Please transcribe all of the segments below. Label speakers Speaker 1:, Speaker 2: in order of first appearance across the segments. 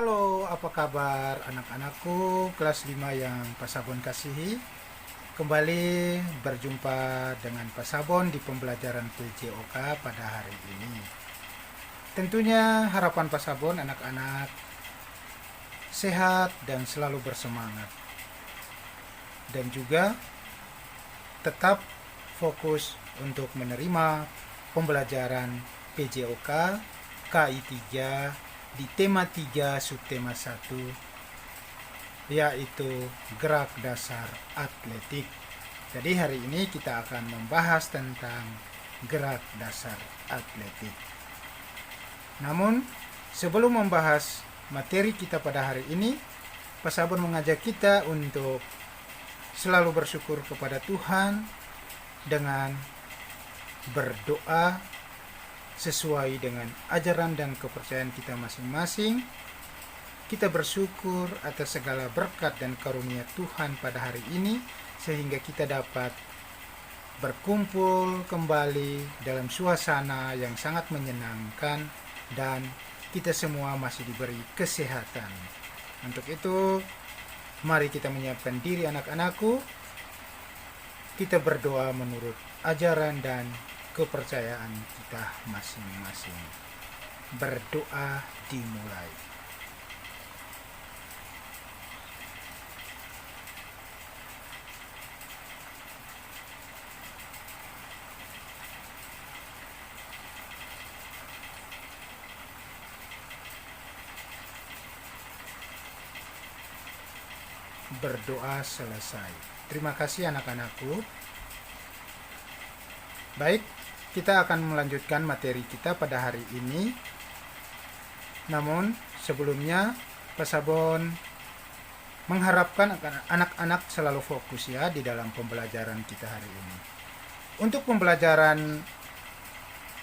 Speaker 1: Halo, apa kabar anak-anakku kelas 5 yang Pak Sabon kasihi? Kembali berjumpa dengan Pak Sabon di pembelajaran PJOK pada hari ini. Tentunya harapan Pak Sabon anak-anak sehat dan selalu bersemangat. Dan juga tetap fokus untuk menerima pembelajaran PJOK KI 3 di tema 3 subtema 1, yaitu gerak dasar atletik. Jadi hari ini kita akan membahas tentang gerak dasar atletik. Namun sebelum membahas materi kita pada hari ini, Pak Sabon mengajak kita untuk selalu bersyukur kepada Tuhan dengan berdoa sesuai dengan ajaran dan kepercayaan kita masing-masing. Kita bersyukur atas segala berkat dan karunia Tuhan pada hari ini, sehingga kita dapat berkumpul kembali dalam suasana yang sangat menyenangkan dan kita semua masih diberi kesehatan. Untuk itu, mari kita menyiapkan diri anak-anakku. Kita berdoa menurut ajaran dan kepercayaan kita masing-masing. Berdoa dimulai. Berdoa selesai. Terima kasih anak-anakku. Baik, kita akan melanjutkan materi kita pada hari ini. Namun sebelumnya Pak Sabon mengharapkan anak-anak selalu fokus ya di dalam pembelajaran kita hari ini. Untuk pembelajaran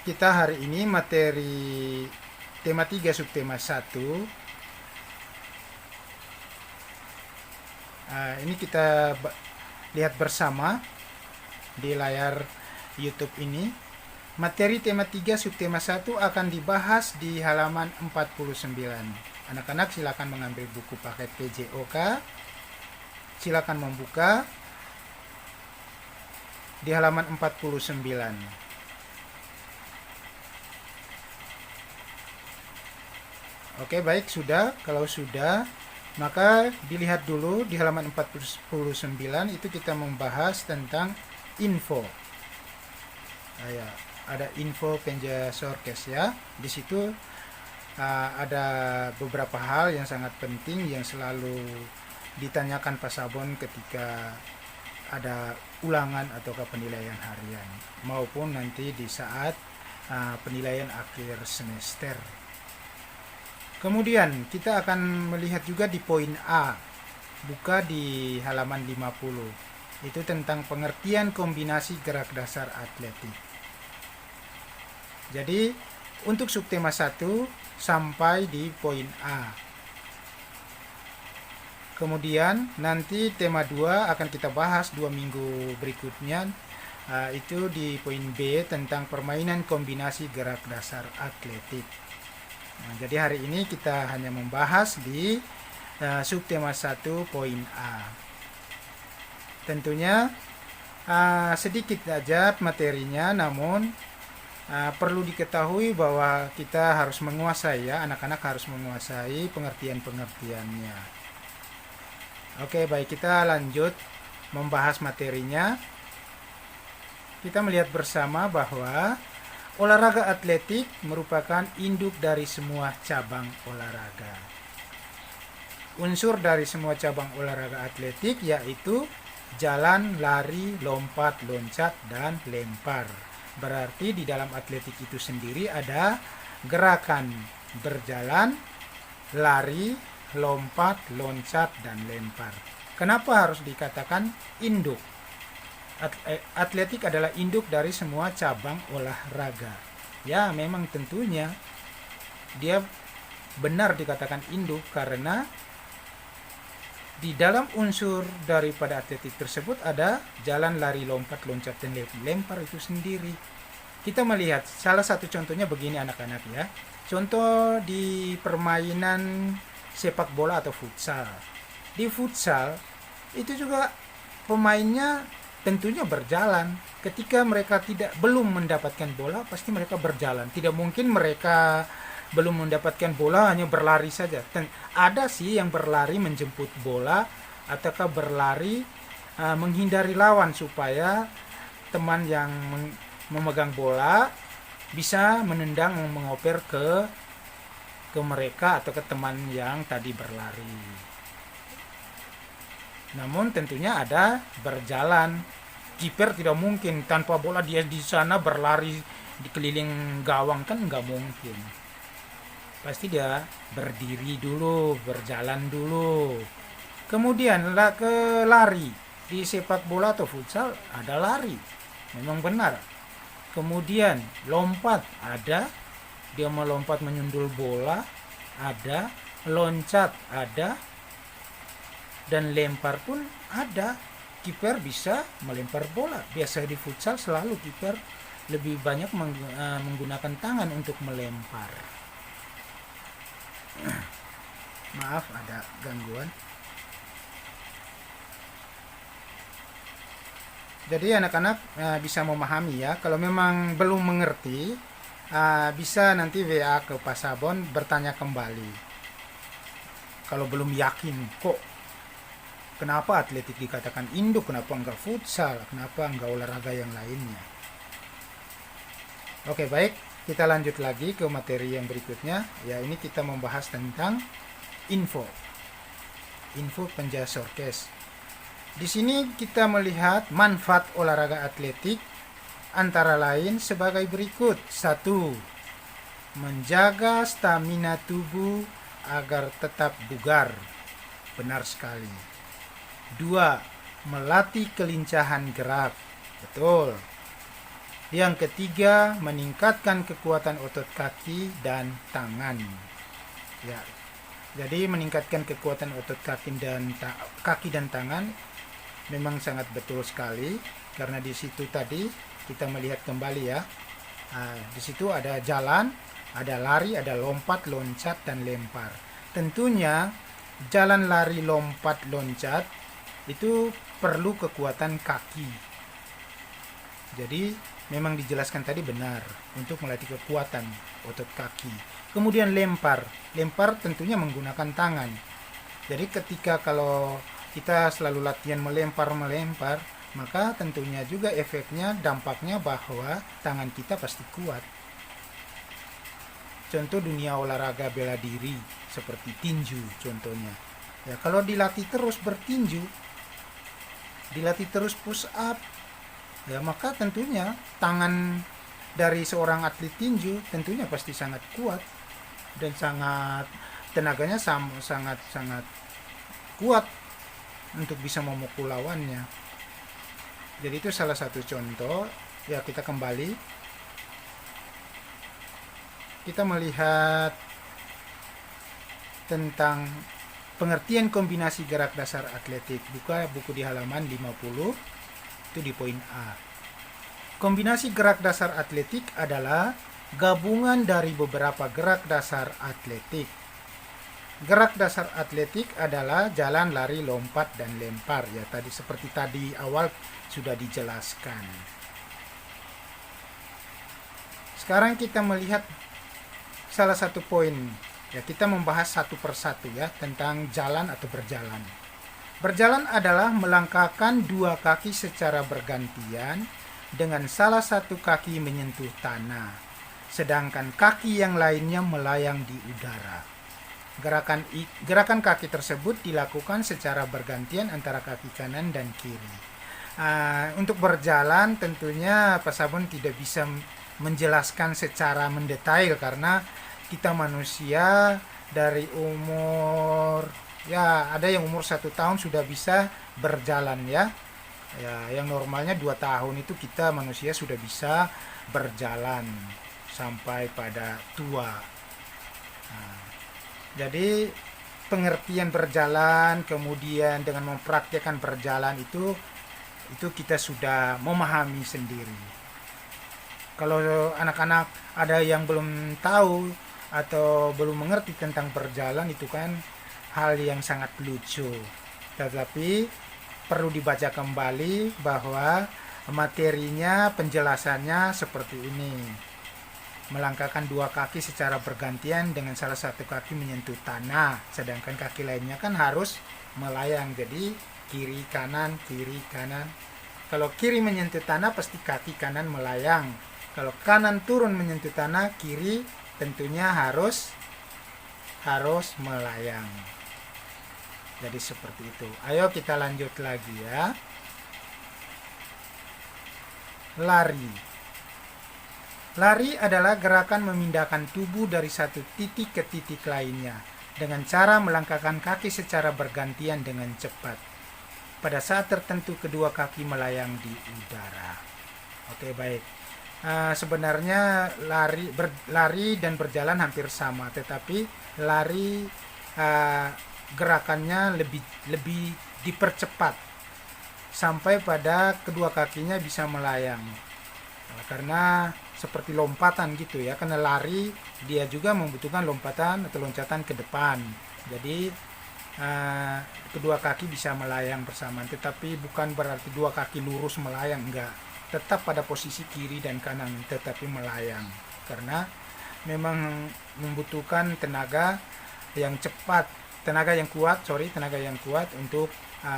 Speaker 1: kita hari ini, materi tema 3 subtema 1, ini kita lihat bersama di layar YouTube ini. Materi tema 3 subtema 1 akan dibahas di halaman 49. Anak-anak silakan mengambil buku paket PJOK. Silakan membuka di halaman 49. Oke, baik, sudah. Kalau sudah, maka dilihat dulu di halaman 49 itu kita membahas tentang info. Ada info Penja Sorkes ya. Di situ ada beberapa hal yang sangat penting yang selalu ditanyakan Pak Sabon ketika ada ulangan atau penilaian harian maupun nanti di saat penilaian akhir semester. Kemudian kita akan melihat juga di poin A, buka di halaman 50. Itu tentang pengertian kombinasi gerak dasar atletik. Jadi untuk subtema 1 sampai di poin A. Kemudian nanti tema 2 akan kita bahas 2 minggu berikutnya, itu di poin B tentang permainan kombinasi gerak dasar atletik. Nah, jadi hari ini kita hanya membahas di subtema 1 poin A. Tentunya sedikit saja materinya, namun perlu diketahui bahwa kita harus menguasai ya, anak-anak harus menguasai pengertian-pengertiannya. Oke, baik, kita lanjut membahas materinya. Kita melihat bersama bahwa olahraga atletik merupakan induk dari semua cabang olahraga. Unsur dari semua cabang olahraga atletik yaitu jalan, lari, lompat, loncat, dan lempar. Berarti di dalam atletik itu sendiri ada gerakan berjalan, lari, lompat, loncat, dan lempar. Kenapa harus dikatakan induk? Atletik adalah induk dari semua cabang olahraga. Ya, memang tentunya dia benar dikatakan induk karena di dalam unsur daripada atletik tersebut ada jalan, lari, lompat, loncat, dan lempar itu sendiri. Kita melihat salah satu contohnya begini anak-anak ya. Contoh di permainan sepak bola atau futsal. Di futsal itu juga pemainnya tentunya berjalan. Ketika mereka belum mendapatkan bola, pasti mereka berjalan. Tidak mungkin mereka belum mendapatkan bola hanya berlari saja. Ada sih yang berlari menjemput bola ataukah berlari menghindari lawan supaya teman yang memegang bola bisa menendang, mengoper ke mereka atau ke teman yang tadi berlari. Namun tentunya ada berjalan. Kiper tidak mungkin tanpa bola dia di sana berlari di keliling gawang, kan nggak mungkin. Pasti dia berdiri dulu, berjalan dulu. Kemudian ke lari. Di sepak bola atau futsal ada lari. Memang benar. Kemudian lompat ada, dia melompat menyundul bola ada, loncat ada, dan lempar pun ada. Kiper bisa melempar bola. Biasa di futsal selalu kiper lebih banyak menggunakan tangan untuk melempar. Maaf ada gangguan. Jadi anak-anak bisa memahami ya. Kalau memang belum mengerti, bisa nanti WA ke Pak Sabon bertanya kembali. Kalau belum yakin, kok kenapa atletik dikatakan induk, kenapa enggak futsal, kenapa enggak olahraga yang lainnya. Oke, baik, kita lanjut lagi ke materi yang berikutnya. Ya, ini kita membahas tentang info penjas orkes. Di sini kita melihat manfaat olahraga atletik antara lain sebagai berikut. 1. Menjaga stamina tubuh agar tetap bugar. Benar sekali. 2. Melatih kelincahan gerak. Betul. Yang ketiga, meningkatkan kekuatan otot kaki dan tangan. Ya. Jadi meningkatkan kekuatan otot kaki dan tangan memang sangat betul sekali, karena di situ tadi kita melihat kembali ya. Di situ ada jalan, ada lari, ada lompat, loncat, dan lempar. Tentunya jalan, lari, lompat, loncat itu perlu kekuatan kaki. Jadi memang dijelaskan tadi benar untuk melatih kekuatan otot kaki. Kemudian lempar tentunya menggunakan tangan. Jadi ketika kalau kita selalu latihan melempar, maka tentunya juga efeknya, dampaknya bahwa tangan kita pasti kuat. Contoh dunia olahraga bela diri seperti tinju contohnya. Ya, kalau dilatih terus bertinju, dilatih terus push up, ya maka tentunya tangan dari seorang atlet tinju tentunya pasti sangat kuat dan tenaganya sangat kuat untuk bisa memukul lawannya. Jadi itu salah satu contoh. Ya, kita kembali. Kita melihat tentang pengertian kombinasi gerak dasar atletik. Buka buku di halaman 50, itu di poin A. Kombinasi gerak dasar atletik adalah gabungan dari beberapa gerak dasar atletik. Gerak dasar atletik adalah jalan, lari, lompat, dan lempar. Ya, seperti tadi awal sudah dijelaskan. Sekarang kita melihat salah satu poin. Ya, kita membahas satu persatu ya tentang jalan atau berjalan. Berjalan adalah melangkahkan dua kaki secara bergantian dengan salah satu kaki menyentuh tanah, sedangkan kaki yang lainnya melayang di udara. Gerakan kaki tersebut dilakukan secara bergantian antara kaki kanan dan kiri. Untuk berjalan tentunya Pak Sabun tidak bisa menjelaskan secara mendetail karena kita manusia dari umur, ya ada yang umur 1 tahun sudah bisa berjalan ya. Ya, yang normalnya 2 tahun itu kita manusia sudah bisa berjalan sampai pada tua. Jadi pengertian berjalan kemudian dengan mempraktikkan berjalan itu kita sudah memahami sendiri. Kalau anak-anak ada yang belum tahu atau belum mengerti tentang berjalan itu kan hal yang sangat lucu. Tetapi perlu dibaca kembali bahwa materinya, penjelasannya seperti ini. Melangkahkan dua kaki secara bergantian dengan salah satu kaki menyentuh tanah, sedangkan kaki lainnya kan harus melayang. Jadi kiri kanan, kiri kanan. Kalau kiri menyentuh tanah pasti kaki kanan melayang. Kalau kanan turun menyentuh tanah, kiri tentunya harus melayang. Jadi seperti itu. Ayo kita lanjut lagi ya. Lari. Lari adalah gerakan memindahkan tubuh dari satu titik ke titik lainnya dengan cara melangkahkan kaki secara bergantian dengan cepat. Pada saat tertentu kedua kaki melayang di udara. Oke, baik. Sebenarnya lari dan berjalan hampir sama, tetapi lari gerakannya lebih dipercepat sampai pada kedua kakinya bisa melayang. Karena seperti lompatan gitu ya, karena lari dia juga membutuhkan lompatan atau loncatan ke depan. Jadi kedua kaki bisa melayang bersamaan, tetapi bukan berarti dua kaki lurus melayang, enggak. Tetap pada posisi kiri dan kanan tetapi melayang, karena memang membutuhkan tenaga yang kuat untuk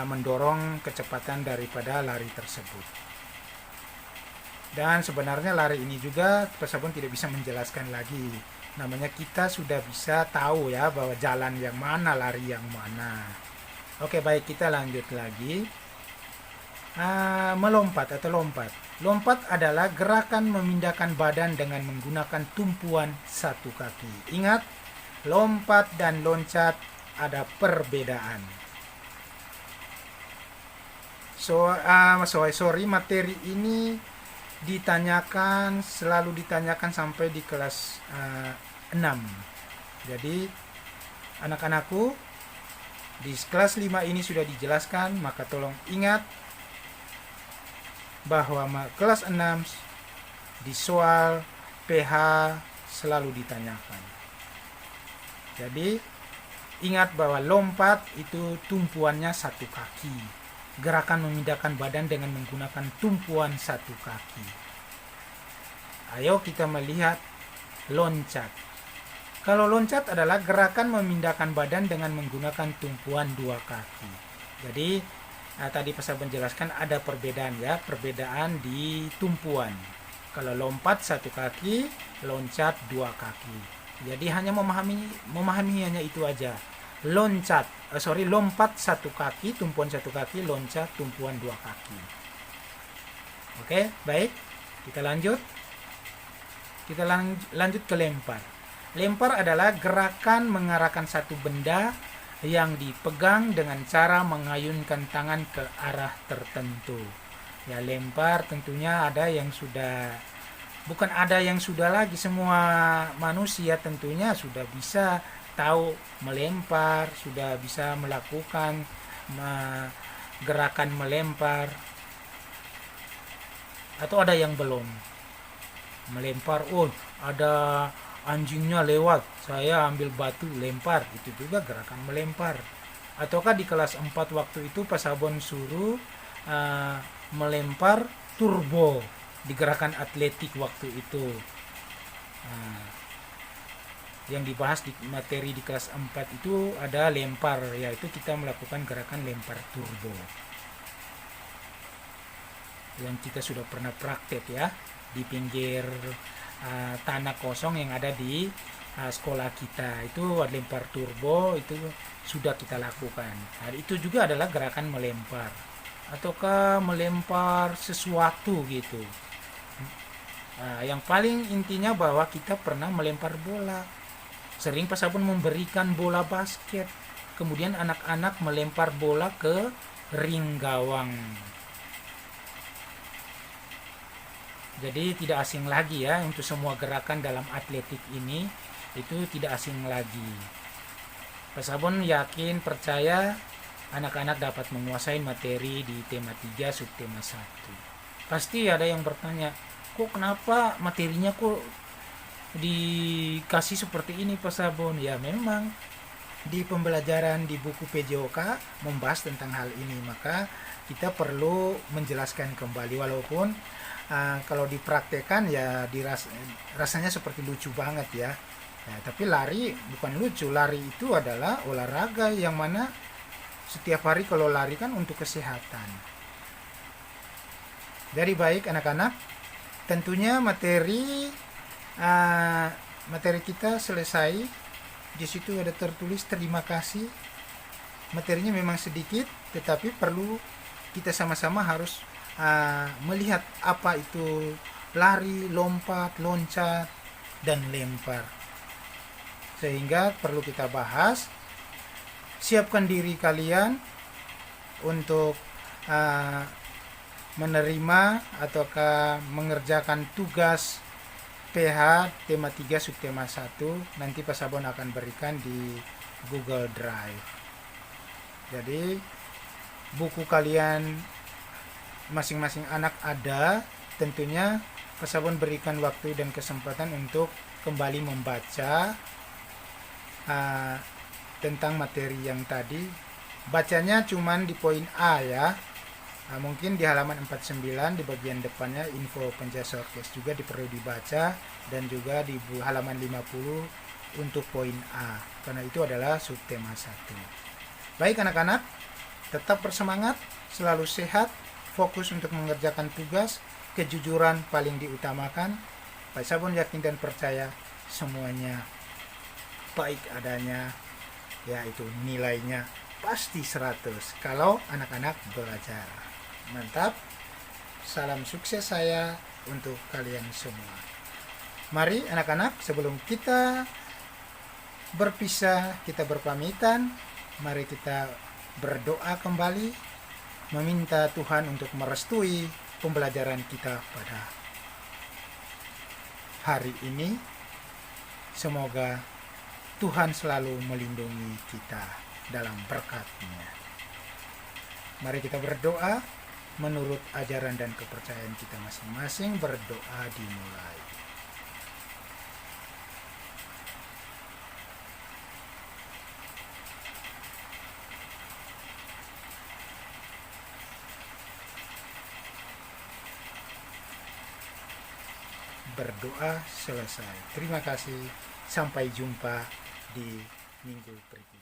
Speaker 1: mendorong kecepatan daripada lari tersebut. Dan sebenarnya lari ini juga Pasabun tidak bisa menjelaskan lagi. Namanya kita sudah bisa tahu ya bahwa jalan yang mana, lari yang mana. Oke, baik, kita lanjut lagi. Melompat atau lompat. Lompat adalah gerakan memindahkan badan dengan menggunakan tumpuan satu kaki. Ingat, lompat dan loncat ada perbedaan. Materi ini selalu ditanyakan sampai di kelas 6. Jadi anak-anakku, di kelas 5 ini sudah dijelaskan, maka tolong ingat bahwa kelas 6 di soal PH selalu ditanyakan. Jadi ingat bahwa lompat itu tumpuannya satu kaki. Gerakan memindahkan badan dengan menggunakan tumpuan satu kaki. Ayo kita melihat loncat. Kalau loncat adalah gerakan memindahkan badan dengan menggunakan tumpuan dua kaki. Jadi tadi Pasabun menjelaskan ada perbedaan ya, perbedaan di tumpuan. Kalau lompat satu kaki, loncat dua kaki. Jadi hanya memahami hanya itu aja. Lompat satu kaki, tumpuan satu kaki, loncat tumpuan dua kaki. Oke, baik. Kita lanjut. Kita lanjut ke lempar. Lempar adalah gerakan mengarahkan satu benda yang dipegang dengan cara mengayunkan tangan ke arah tertentu. Ya, lempar tentunya ada yang sudah lagi, semua manusia tentunya sudah bisa tahu melempar, sudah bisa melakukan gerakan melempar. Atau ada yang belum melempar, ada anjingnya lewat, saya ambil batu lempar, itu juga gerakan melempar. Ataukah di kelas 4 waktu itu Pasabun suruh melempar turbo di gerakan atletik waktu itu. Yang dibahas di materi di kelas 4 itu ada lempar, yaitu kita melakukan gerakan lempar turbo yang kita sudah pernah praktek ya di pinggir tanah kosong yang ada di sekolah kita. Itu lempar turbo itu sudah kita lakukan. Nah, itu juga adalah gerakan melempar ataukah melempar sesuatu gitu. Yang paling intinya bahwa kita pernah melempar bola. Sering Pasabun memberikan bola basket, kemudian anak-anak melempar bola ke ring gawang. Jadi tidak asing lagi ya, untuk semua gerakan dalam atletik ini itu tidak asing lagi. Pasabun yakin, percaya anak-anak dapat menguasai materi di tema 3 subtema 1. Pasti ada yang bertanya, kok kenapa materinya kok dikasih seperti ini Pasabun? Ya memang di pembelajaran di buku PJOK membahas tentang hal ini, maka kita perlu menjelaskan kembali, walaupun kalau dipraktekkan ya rasanya seperti lucu banget ya. Ya, tapi lari bukan lucu, lari itu adalah olahraga yang mana setiap hari kalau lari kan untuk kesehatan. Jadi baik anak-anak, tentunya materi kita selesai. Di situ ada tertulis terima kasih. Materinya memang sedikit, tetapi perlu kita sama-sama harus melihat apa itu lari, lompat, loncat, dan lempar. Sehingga perlu kita bahas. Siapkan diri kalian untuk menerima ataukah mengerjakan tugas PH tema 3 subtema 1. Nanti Pak Sabon akan berikan di Google Drive. Jadi buku kalian masing-masing anak ada, tentunya Pak Sabon berikan waktu dan kesempatan untuk kembali membaca tentang materi yang tadi. Bacanya cuman di poin A ya. Mungkin di halaman 49 di bagian depannya info penjelasan orkes juga perlu dibaca, dan juga di halaman 50 untuk poin A, karena itu adalah subtema 1. Baik anak-anak, tetap bersemangat, selalu sehat, fokus untuk mengerjakan tugas, kejujuran paling diutamakan. Pak Sabon yakin dan percaya semuanya baik adanya, yaitu nilainya pasti 100 kalau anak-anak belajar. Mantap. Salam sukses saya untuk kalian semua. Mari anak-anak, sebelum kita berpisah, kita berpamitan, mari kita berdoa kembali, meminta Tuhan untuk merestui pembelajaran kita pada hari ini. Semoga Tuhan selalu melindungi kita dalam berkat-Nya. Mari kita berdoa menurut ajaran dan kepercayaan kita masing-masing. Berdoa dimulai. Berdoa selesai. Terima kasih. Sampai jumpa di minggu berikutnya.